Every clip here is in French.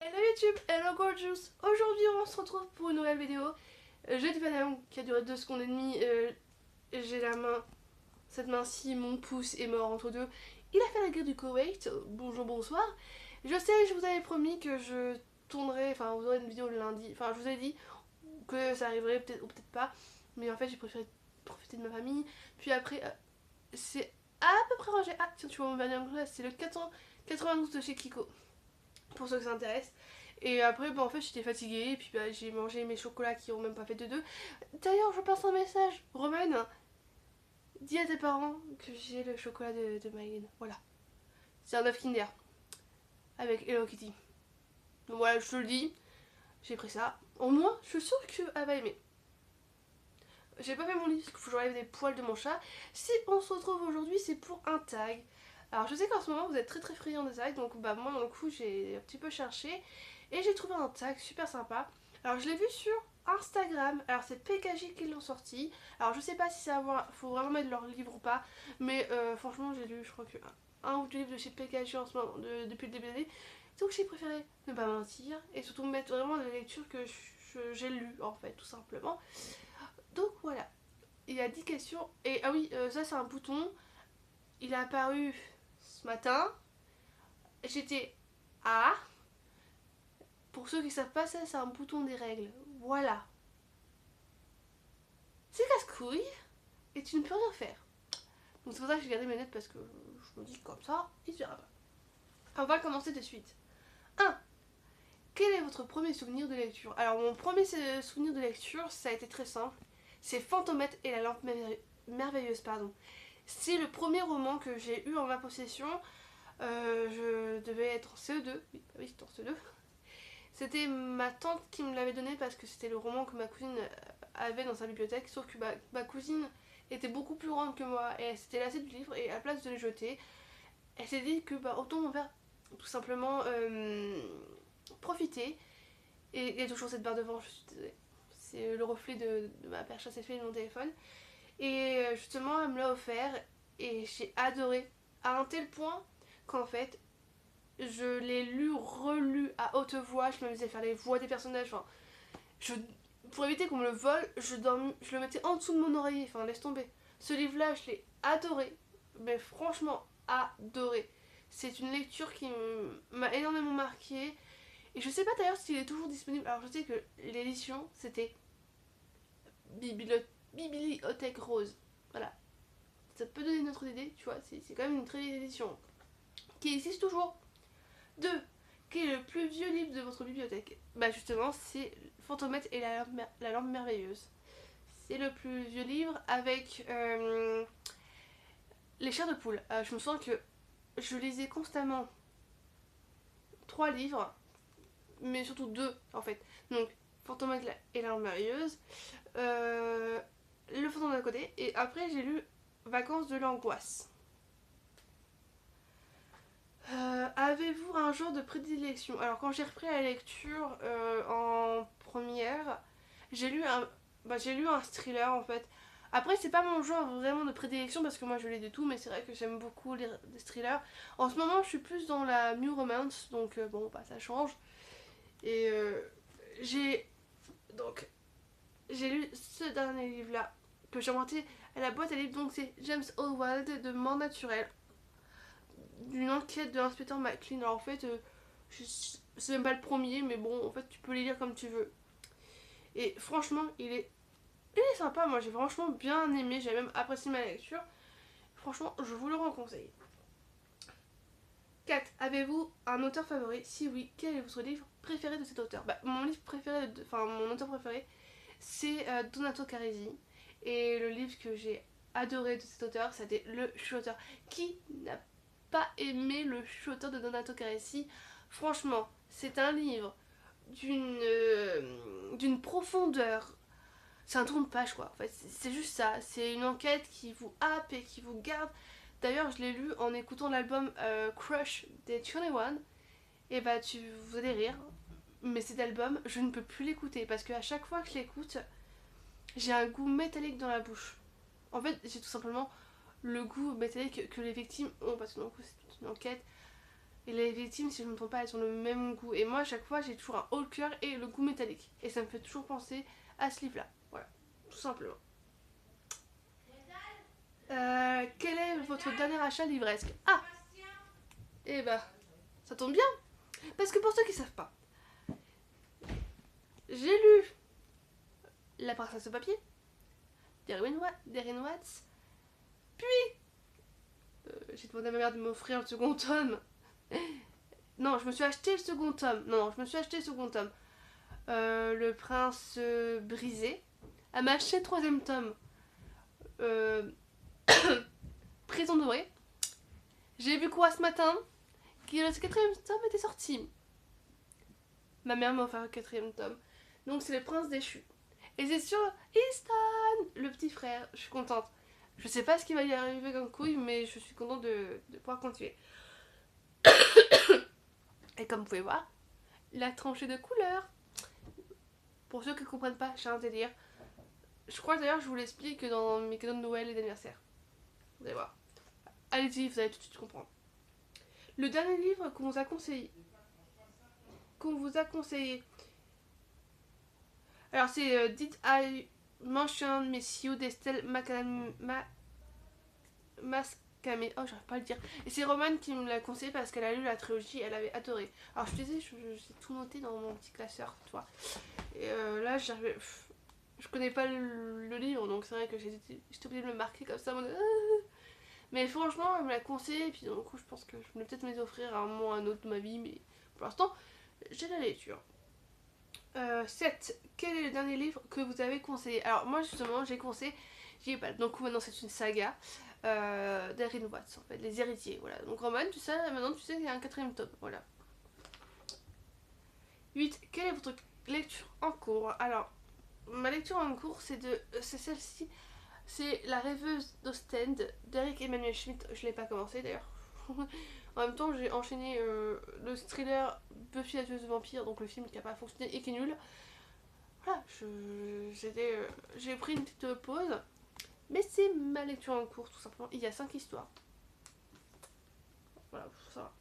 Hello YouTube, hello gorgeous. Aujourd'hui on se retrouve pour une nouvelle vidéo. J'ai du Paname qui a duré 2 secondes et demie. J'ai la main, cette main-ci, mon pouce est mort entre deux. Il a fait la guerre du Koweït. Bonjour, bonsoir. Je sais, je vous avais promis que je tournerais, enfin vous aurez une vidéo le lundi. Enfin je vous ai dit que ça arriverait peut-être ou peut-être pas. Mais en fait j'ai préféré profiter de ma famille. Puis après, c'est à peu près rangé. Ah tiens, tu vois mon vernis en glace, c'est le 492 de chez Kiko. Pour ceux que ça intéresse. Et après, bah, en fait, j'étais fatiguée. Et puis, bah, j'ai mangé mes chocolats qui ont même pas fait de deux. D'ailleurs, je passe un message. Roman, dis à tes parents que j'ai le chocolat de Maïline. Voilà. C'est un œuf Kinder. Avec Hello Kitty. Donc voilà, je te le dis. J'ai pris ça. Au moins, je suis sûre qu'elle va aimer. J'ai pas fait mon lit parce qu'il faut que j'enlève des poils de mon chat. Si on se retrouve aujourd'hui, c'est pour un tag. Alors, je sais qu'en ce moment, vous êtes très très friands de tags. Donc, bah, moi, dans le coup, j'ai un petit peu cherché. Et j'ai trouvé un tag super sympa. Alors je l'ai vu sur Instagram. Alors c'est PKJ qui l'ont sorti. Alors je sais pas si ça faut vraiment mettre leur livre ou pas. Mais franchement j'ai lu je crois que un ou deux livres de chez PKJ en ce moment, depuis le début de l'année. Donc j'ai préféré ne pas mentir. Et surtout mettre vraiment des lectures que j'ai lues en fait tout simplement. Donc voilà. Il y a 10 questions. Et ah oui, ça c'est un bouton. Il est apparu ce matin. J'étais à... Pour ceux qui savent pas, ça c'est un bouton des règles. Voilà. C'est casse-couille et tu ne peux rien faire. Donc c'est pour ça que j'ai gardé mes notes parce que je me dis comme ça, il se verra pas. On va commencer de suite. 1. Quel est votre premier souvenir de lecture? Alors mon premier souvenir de lecture, ça a été très simple. C'est Fantomette et la lampe merveilleuse, pardon. C'est le premier roman que j'ai eu en ma possession. Je devais être en CE2. Oui, c'était en CE2. C'était ma tante qui me l'avait donné parce que c'était le roman que ma cousine avait dans sa bibliothèque. Sauf que ma cousine était beaucoup plus grande que moi et elle s'était lassée du livre et à la place de le jeter, elle s'est dit que autant en faire tout simplement profiter. Et il y a toujours cette barre devant, je suis désolée. C'est le reflet de ma perche à s'effet de mon téléphone. Et justement, elle me l'a offert et j'ai adoré à un tel point qu'en fait, je l'ai lu, relu à haute voix. Je me faisais faire les voix des personnages. Enfin, je, pour éviter qu'on me le vole, je le mettais en dessous de mon oreiller. Enfin, laisse tomber. Ce livre-là, je l'ai adoré. Mais franchement, adoré. C'est une lecture qui m'a énormément marqué. Et je sais pas d'ailleurs s'il est toujours disponible. Alors, je sais que l'édition, c'était Bibliothèque Rose. Voilà. Ça peut donner une autre idée, tu vois. C'est quand même une très belle édition. Qui existe toujours. 2. Quel est le plus vieux livre de votre bibliothèque? Bah justement, c'est Fantomette et la lampe merveilleuse. C'est le plus vieux livre avec les chairs de poule. Je me souviens que je lisais constamment 3 livres, mais surtout 2 en fait. Donc Fantomette et la lampe merveilleuse, le fantôme d'un côté, et après j'ai lu Vacances de l'angoisse. Avez-vous un genre de prédilection? Alors quand j'ai repris la lecture en première, j'ai lu un thriller en fait. Après c'est pas mon genre vraiment de prédilection parce que moi je lis de tout, mais c'est vrai que j'aime beaucoup lire des thrillers. En ce moment je suis plus dans la new romance, donc bon bah ça change. Et j'ai donc j'ai lu ce dernier livre là que j'ai emprunté à la boîte à livres, donc c'est James Howard de Mort naturelle, d'une enquête de l'inspecteur McLean. Alors en fait, c'est même pas le premier, mais bon, en fait, tu peux les lire comme tu veux. Et franchement, il est sympa. Moi, j'ai franchement bien aimé. J'ai même apprécié ma lecture. Franchement, je vous le reconseille. 4. Avez-vous un auteur favori? Si oui, quel est votre livre préféré de cet auteur? Mon livre préféré, enfin mon auteur préféré, c'est Donato Carisi. Et le livre que j'ai adoré de cet auteur, c'était Le Chuchoteur. Qui n'a pas aimé Le Chuchoteur de Donato Carisi? Franchement, c'est un livre d'une profondeur. C'est un tour de page quoi. En fait, c'est juste ça. C'est une enquête qui vous happe et qui vous garde. D'ailleurs, je l'ai lu en écoutant l'album Crush des 21. Et vous allez rire. Mais cet album, je ne peux plus l'écouter parce qu'à chaque fois que je l'écoute, j'ai un goût métallique dans la bouche. En fait, j'ai tout simplement le goût métallique que les victimes ont parce que du coup, c'est une enquête. Et les victimes, si je ne me trompe pas, elles ont le même goût. Et moi, à chaque fois, j'ai toujours un haut le cœur et le goût métallique. Et ça me fait toujours penser à ce livre-là. Voilà, tout simplement. Quel est votre dernier achat livresque? Ah, et bah, ça tombe bien. Parce que pour ceux qui savent pas, j'ai lu La princesse de papier d'Erin Watts. Puis, j'ai demandé à ma mère de m'offrir le second tome. Non, je me suis acheté le second tome. Non, je me suis acheté le second tome. Le prince brisé. Elle m'a acheté le troisième tome. Euh, Prison dorée. J'ai vu quoi ce matin? Que le quatrième tome était sorti. Ma mère m'a offert le quatrième tome. Donc c'est le prince déchu. Et c'est sur Easton, le petit frère. Je suis contente. Je sais pas ce qui va y arriver comme couille, mais je suis contente de pouvoir continuer. Et comme vous pouvez voir, la tranchée de couleur. Pour ceux qui ne comprennent pas, j'ai un délire. Je crois d'ailleurs que je vous l'explique dans mes cadeaux de Noël et d'anniversaire. Vous allez voir. Allez-y, vous allez tout de suite comprendre. Le dernier livre qu'on vous a conseillé. Alors c'est Did I Mention Miss You d'Estelle Mascamé. Oh, j'arrive pas à le dire. Et c'est Romane qui me l'a conseillé parce qu'elle a lu la trilogie, elle avait adoré. Alors je te disais, j'ai tout noté dans mon petit classeur, tu vois. Et là, j'arrivais. Je connais pas le livre, donc c'est vrai que j'étais obligée de me marquer comme ça. Mais franchement, elle me l'a conseillé, et puis du coup, je pense que je vais peut-être me les offrir à un moment ou à un autre de ma vie, mais pour l'instant, j'ai la lecture. 7. Quel est le dernier livre que vous avez conseillé? Alors, moi, justement, j'ai conseillé. J'y ai pas. Donc, maintenant, c'est une saga d'Erin Watts, en fait, Les Héritiers. Voilà. Donc, Roman, tu sais, maintenant, tu sais qu'il y a un quatrième tome. Voilà. 8. Quelle est votre lecture en cours? Alors, ma lecture en cours, c'est celle-ci. C'est La rêveuse d'Ostende d'Eric Emmanuel Schmitt. Je l'ai pas commencé d'ailleurs. En même temps, j'ai enchaîné le thriller Buffy la tueuse de vampires, donc le film qui a pas fonctionné et qui est nul. Voilà, j'ai pris une petite pause. Mais c'est ma lecture en cours, tout simplement. Il y a 5 histoires. Voilà, ça va.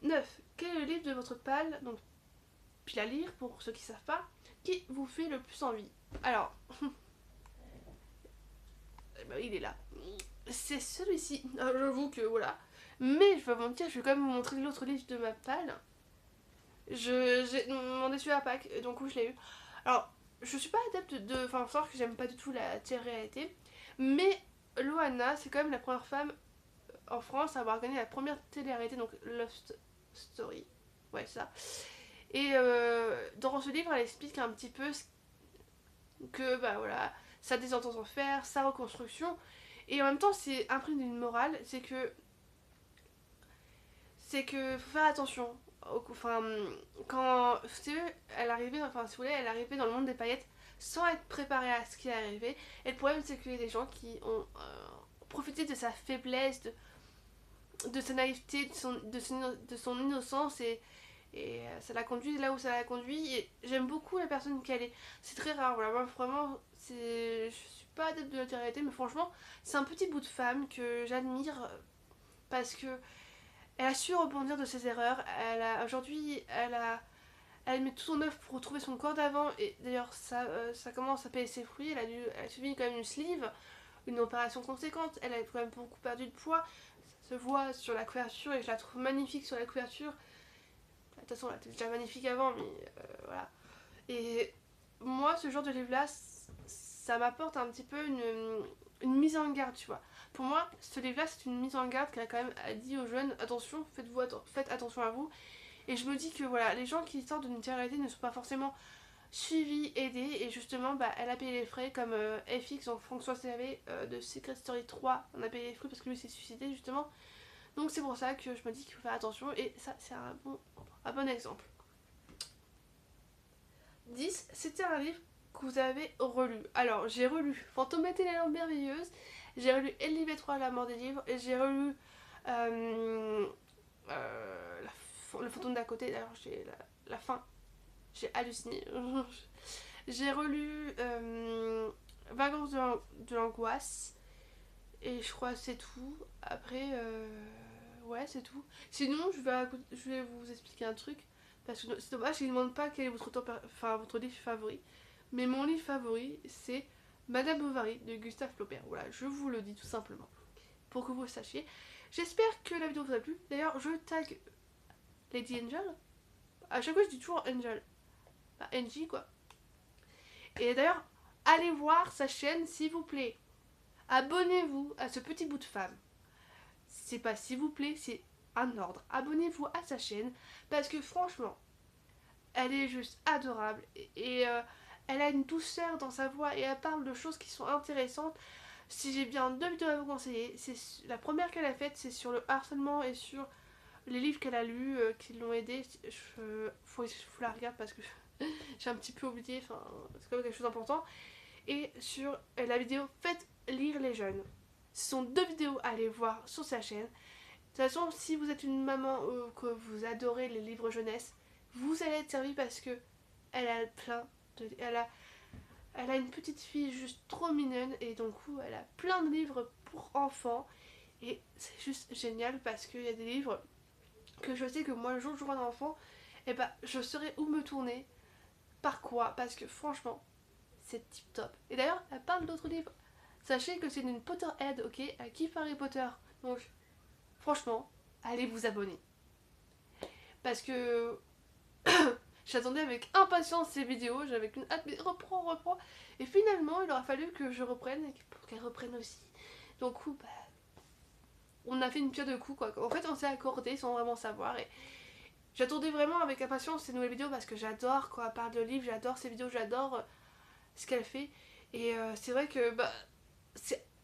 9. Quel est le livre de votre pal, donc pile à lire pour ceux qui savent pas, qui vous fait le plus envie? Alors, il est là. C'est celui-ci. J'avoue que voilà. Mais je vais pas mentir, je vais quand même vous montrer l'autre livre de ma palle. J'ai demandé celui à Pâques, et donc je l'ai eu. Alors, je suis pas adepte de. Enfin, faut savoir que j'aime pas du tout la télé-réalité. Mais Loana, c'est quand même la première femme en France à avoir gagné la première télé-réalité, donc Love Story. Ouais, ça. Et dans ce livre, elle explique un petit peu que, bah voilà, sa désentente en fer, sa reconstruction. Et en même temps, c'est imprégné d'une morale, c'est que faut faire attention. Enfin, quand elle arrivait, enfin si vous voulez, elle arrivait dans le monde des paillettes sans être préparée à ce qui est arrivé. Et le problème, c'est qu'il y a des gens qui ont profité de sa faiblesse, de sa naïveté, de son innocence, et ça l'a conduit là où ça l'a conduit. Et j'aime beaucoup la personne qu'elle est. C'est très rare, voilà. Moi, vraiment, je suis pas adepte de la télé-réalité, mais franchement, c'est un petit bout de femme que j'admire parce que elle a su rebondir de ses erreurs. Aujourd'hui, elle met tout son œuvre pour retrouver son corps d'avant. Et d'ailleurs, ça commence à payer ses fruits. Elle a suivi quand même une sleeve, une opération conséquente. Elle a quand même beaucoup perdu de poids. Ça se voit sur la couverture et je la trouve magnifique sur la couverture. De toute façon, elle était déjà magnifique avant, mais voilà. Et moi, ce genre de livre-là, ça m'apporte un petit peu une mise en garde, tu vois. Pour moi, ce livre-là, c'est une mise en garde qu'elle a quand même dit aux jeunes, attention, faites attention à vous. Et je me dis que voilà, les gens qui sortent d'une télé ne sont pas forcément suivis, aidés, et justement, bah, elle a payé les frais, comme FX, donc François Cévé de Secret Story 3, on a payé les frais parce que lui s'est suicidé justement. Donc c'est pour ça que je me dis qu'il faut faire attention, et ça, c'est un bon exemple. 10. C'était un livre que vous avez relu. Alors, j'ai relu Fantomette et les langues merveilleuses, j'ai relu Ellie 3 La mort des livres, et j'ai relu Le fantôme d'à côté. D'ailleurs, j'ai la fin, j'ai halluciné. J'ai relu Vacances de l'angoisse, et je crois que c'est tout. Après, ouais, c'est tout. Sinon, je vais vous expliquer un truc. Parce que c'est dommage, je ne demande pas quel est votre livre favori. Mais mon livre favori, c'est Madame Bovary de Gustave Flaubert. Voilà, je vous le dis tout simplement. Pour que vous le sachiez. J'espère que la vidéo vous a plu. D'ailleurs, je tag Lady Angel. À chaque fois, je dis toujours Angel. Bah, Angie, quoi. Et d'ailleurs, allez voir sa chaîne, s'il vous plaît. Abonnez-vous à ce petit bout de femme. C'est pas s'il vous plaît, c'est un ordre. Abonnez-vous à sa chaîne parce que franchement, elle est juste adorable et elle a une douceur dans sa voix et elle parle de choses qui sont intéressantes. Si j'ai bien deux vidéos à vous conseiller, c'est la première qu'elle a faite, c'est sur le harcèlement et sur les livres qu'elle a lus qui l'ont aidée. Faut la regarder parce que j'ai un petit peu oublié, enfin c'est quand même quelque chose d'important. Et sur la vidéo Faites lire les jeunes. Ce sont deux vidéos à aller voir sur sa chaîne. De toute façon, si vous êtes une maman que vous adorez les livres jeunesse, vous allez être servi parce que elle a plein de... Elle a une petite fille juste trop mignonne et donc elle a plein de livres pour enfants et c'est juste génial parce qu'il y a des livres que je sais que moi le jour où j'aurai un enfant, et ben je saurai où me tourner, par quoi, parce que franchement c'est tip top. Et d'ailleurs elle parle d'autres livres. Sachez que c'est une Potterhead, ok, elle kiffe Harry Potter. Donc franchement, allez vous abonner. Parce que j'attendais avec impatience ces vidéos, j'avais qu'une hâte, mais reprends. Et finalement, il aura fallu que je reprenne pour qu'elle reprenne aussi. Donc, bah, on a fait une pierre de coups, quoi. En fait, on s'est accordé sans vraiment savoir. Et j'attendais vraiment avec impatience ces nouvelles vidéos parce que j'adore, quoi. À part de livres, j'adore ces vidéos, j'adore ce qu'elle fait. Et c'est vrai que, bah,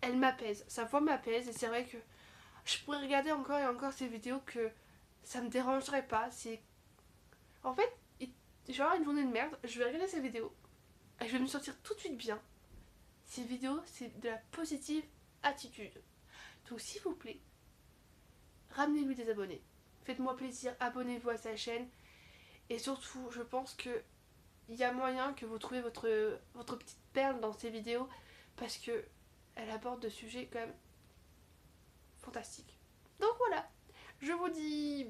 elle m'apaise. Sa voix m'apaise. Et c'est vrai que je pourrais regarder encore et encore ces vidéos que ça me dérangerait pas. C'est. En fait, je vais avoir une journée de merde, je vais regarder ces vidéos et je vais me sentir tout de suite bien. Ces vidéos, c'est de la positive attitude. Donc s'il vous plaît, ramenez-lui des abonnés. Faites-moi plaisir, abonnez-vous à sa chaîne. Et surtout, je pense que il y a moyen que vous trouviez votre petite perle dans ces vidéos parce que elle aborde de sujets quand même fantastiques. Donc voilà, je vous dis,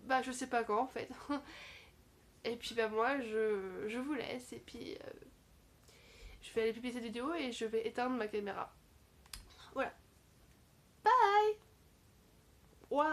bah je sais pas quand en fait. Et puis bah moi je vous laisse et puis je vais aller publier cette vidéo et je vais éteindre ma caméra. Voilà. Bye. Wow.